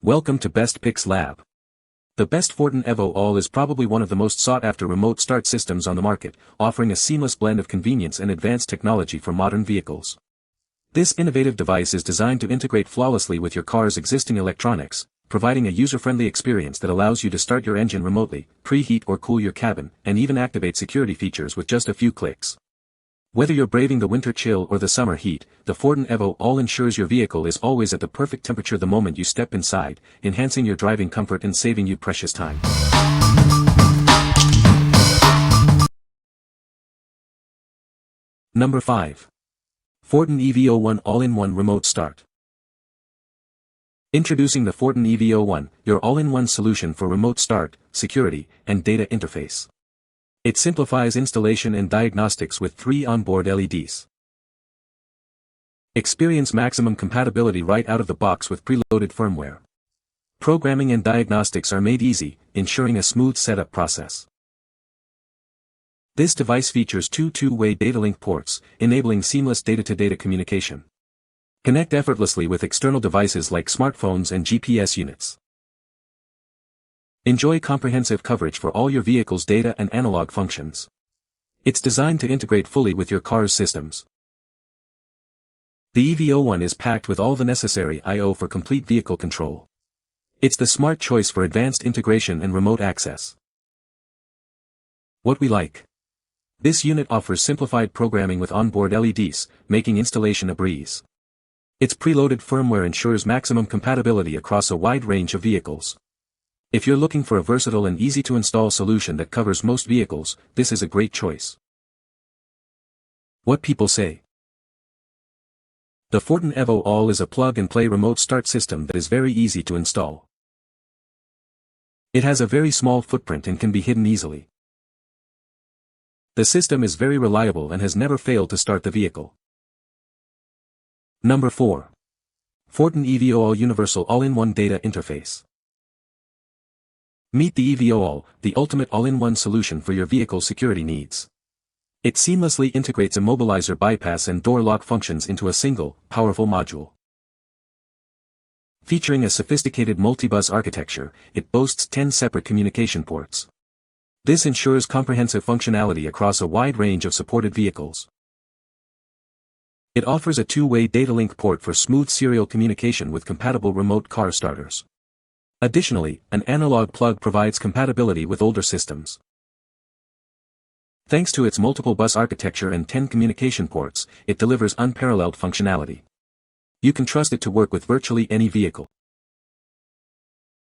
Welcome to Best Picks Lab. The best Fortin Evo All is probably one of the most sought-after remote start systems on the market, offering a seamless blend of convenience and advanced technology for modern vehicles. This innovative device is designed to integrate flawlessly with your car's existing electronics, providing a user-friendly experience that allows you to start your engine remotely, preheat or cool your cabin, and even activate security features with just a few clicks. Whether you're braving the winter chill or the summer heat, the Fortin Evo All ensures your vehicle is always at the perfect temperature the moment you step inside, enhancing your driving comfort and saving you precious time. Number 5. Fortin EVO-ONE All-in-One Remote Start. Introducing the Fortin EVO-ONE, your all-in-one solution for remote start, security, and data interface. It simplifies installation and diagnostics with 3 onboard LEDs. Experience maximum compatibility right out of the box with preloaded firmware. Programming and diagnostics are made easy, ensuring a smooth setup process. This device features 2 two-way data link ports, enabling seamless data-to-data communication. Connect effortlessly with external devices like smartphones and GPS units. Enjoy comprehensive coverage for all your vehicle's data and analog functions. It's designed to integrate fully with your car's systems. The EVO-ONE is packed with all the necessary I/O for complete vehicle control. It's the smart choice for advanced integration and remote access. What we like. This unit offers simplified programming with onboard LEDs, making installation a breeze. Its preloaded firmware ensures maximum compatibility across a wide range of vehicles. If you're looking for a versatile and easy-to-install solution that covers most vehicles, this is a great choice. What people say. The Fortin Evo All is a plug-and-play remote start system that is very easy to install. It has a very small footprint and can be hidden easily. The system is very reliable and has never failed to start the vehicle. Number 4. Fortin EVO All Universal All-in-One Data Interface. Meet the EVO All, the ultimate all-in-one solution for your vehicle's security needs. It seamlessly integrates immobilizer bypass and door lock functions into a single, powerful module. Featuring a sophisticated multi-bus architecture, it boasts 10 separate communication ports. This ensures comprehensive functionality across a wide range of supported vehicles. It offers a two-way data link port for smooth serial communication with compatible remote car starters. Additionally, an analog plug provides compatibility with older systems. Thanks to its multiple bus architecture and 10 communication ports, it delivers unparalleled functionality. You can trust it to work with virtually any vehicle.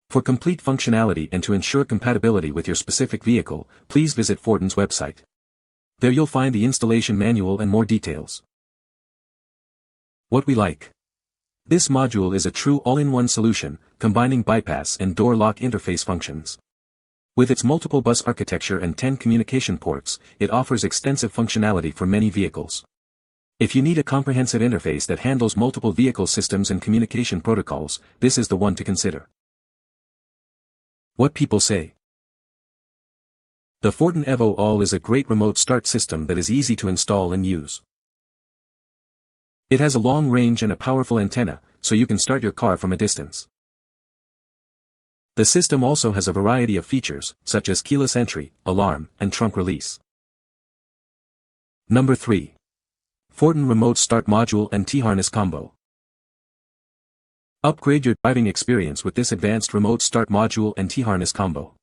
For complete functionality and to ensure compatibility with your specific vehicle, please visit Fortin's website. There you'll find the installation manual and more details. What we like. This module is a true all-in-one solution, combining bypass and door lock interface functions. With its multiple bus architecture and 10 communication ports, it offers extensive functionality for many vehicles. If you need a comprehensive interface that handles multiple vehicle systems and communication protocols, this is the one to consider. What people say. The Fortin Evo All is a great remote start system that is easy to install and use. It has a long range and a powerful antenna, so you can start your car from a distance. The system also has a variety of features, such as keyless entry, alarm, and trunk release. Number 3. Fortin Remote Start Module and T-Harness Combo. Upgrade your driving experience with this advanced remote start module and T-Harness combo.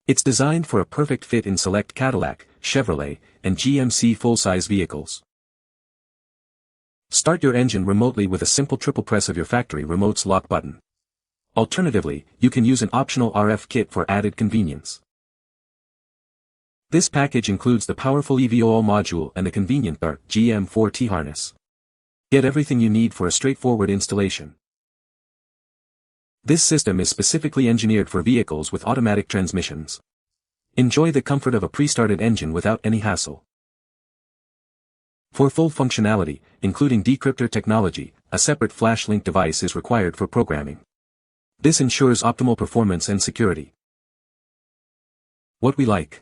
It's designed for a perfect fit in select Cadillac, Chevrolet, and GMC full-size vehicles. Start your engine remotely with a simple triple press of your factory remote's lock button. Alternatively, you can use an optional RF kit for added convenience. This package includes the powerful EVO All module and the convenient GM4 T-harness. Get everything you need for a straightforward installation. This system is specifically engineered for vehicles with automatic transmissions. Enjoy the comfort of a pre-started engine without any hassle. For full functionality, including decryptor technology, a separate flash link device is required for programming. This ensures optimal performance and security. What we like.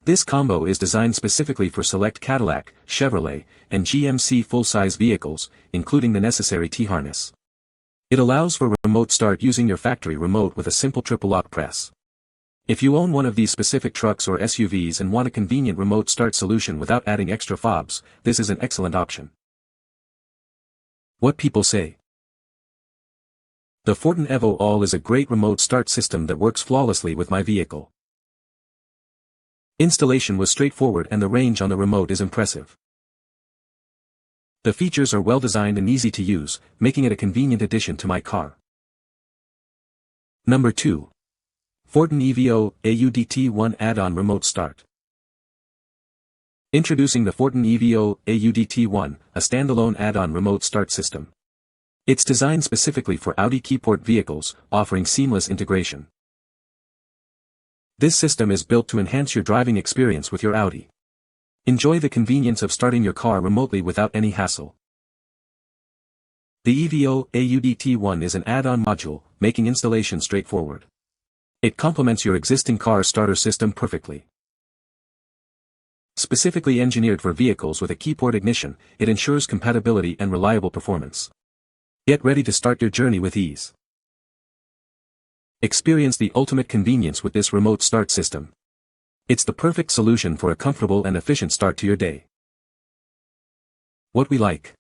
This combo is designed specifically for select Cadillac, Chevrolet, and GMC full-size vehicles, including the necessary T-harness. It allows for remote start using your factory remote with a simple triple lock press. If you own one of these specific trucks or SUVs and want a convenient remote start solution without adding extra fobs, this is an excellent option. What people say. The Fortin Evo All is a great remote start system that works flawlessly with my vehicle. Installation was straightforward and the range on the remote is impressive. The features are well designed and easy to use, making it a convenient addition to my car. Number 2. Fortin EVO-ONE Add-on Remote Start. Introducing the Fortin EVO-ONE, a standalone add-on remote start system. It's designed specifically for Audi keyport vehicles, offering seamless integration. This system is built to enhance your driving experience with your Audi. Enjoy the convenience of starting your car remotely without any hassle. The EVO-ONE is an add-on module, making installation straightforward. It complements your existing car starter system perfectly. Specifically engineered for vehicles with a keyport ignition, it ensures compatibility and reliable performance. Get ready to start your journey with ease. Experience the ultimate convenience with this remote start system. It's the perfect solution for a comfortable and efficient start to your day. What we like.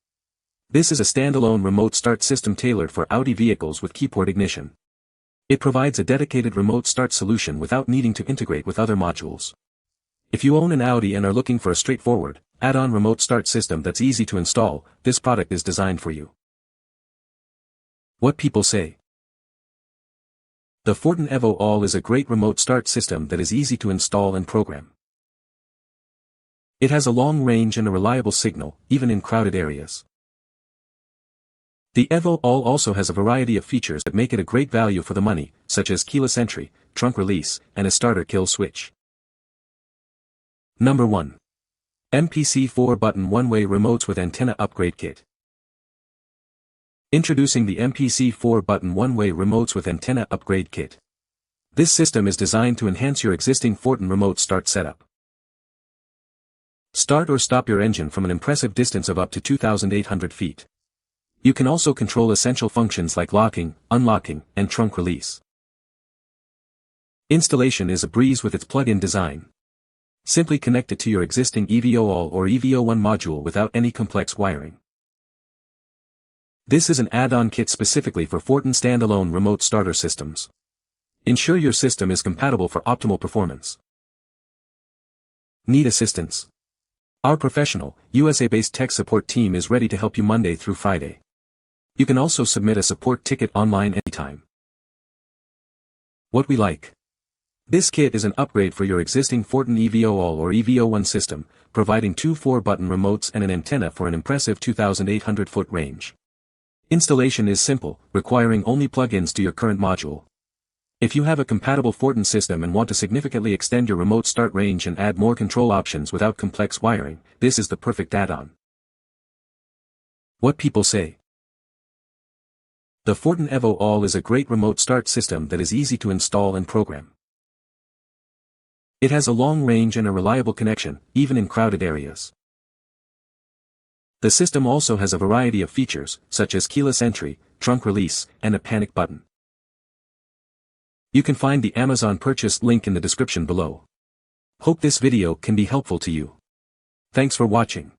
This is a standalone remote start system tailored for Audi vehicles with keyport ignition. It provides a dedicated remote start solution without needing to integrate with other modules. If you own an Audi and are looking for a straightforward, add-on remote start system that's easy to install, this product is designed for you. What people say. The Fortin Evo All is a great remote start system that is easy to install and program. It has a long range and a reliable signal, even in crowded areas. The Evo All also has a variety of features that make it a great value for the money, such as keyless entry, trunk release, and a starter kill switch. Number 1. MPC 4-button one-way remotes with antenna upgrade kit. Introducing the MPC 4-button one-way remotes with antenna upgrade kit. This system is designed to enhance your existing Fortin remote start setup. Start or stop your engine from an impressive distance of up to 2,800 feet. You can also control essential functions like locking, unlocking, and trunk release. Installation is a breeze with its plug-in design. Simply connect it to your existing EVO All or EVO-ONE module without any complex wiring. This is an add-on kit specifically for Fortin standalone remote starter systems. Ensure your system is compatible for optimal performance. Need assistance? Our professional, USA-based tech support team is ready to help you Monday through Friday. You can also submit a support ticket online anytime. What we like. This kit is an upgrade for your existing Fortin EVO All or EVO-ONE system, providing two 4-button remotes and an antenna for an impressive 2,800-foot range. Installation is simple, requiring only plug-ins to your current module. If you have a compatible Fortin system and want to significantly extend your remote start range and add more control options without complex wiring, this is the perfect add-on. What people say. The Fortin Evo All is a great remote start system that is easy to install and program. It has a long range and a reliable connection, even in crowded areas. The system also has a variety of features, such as keyless entry, trunk release, and a panic button. You can find the Amazon purchase link in the description below. Hope this video can be helpful to you. Thanks for watching.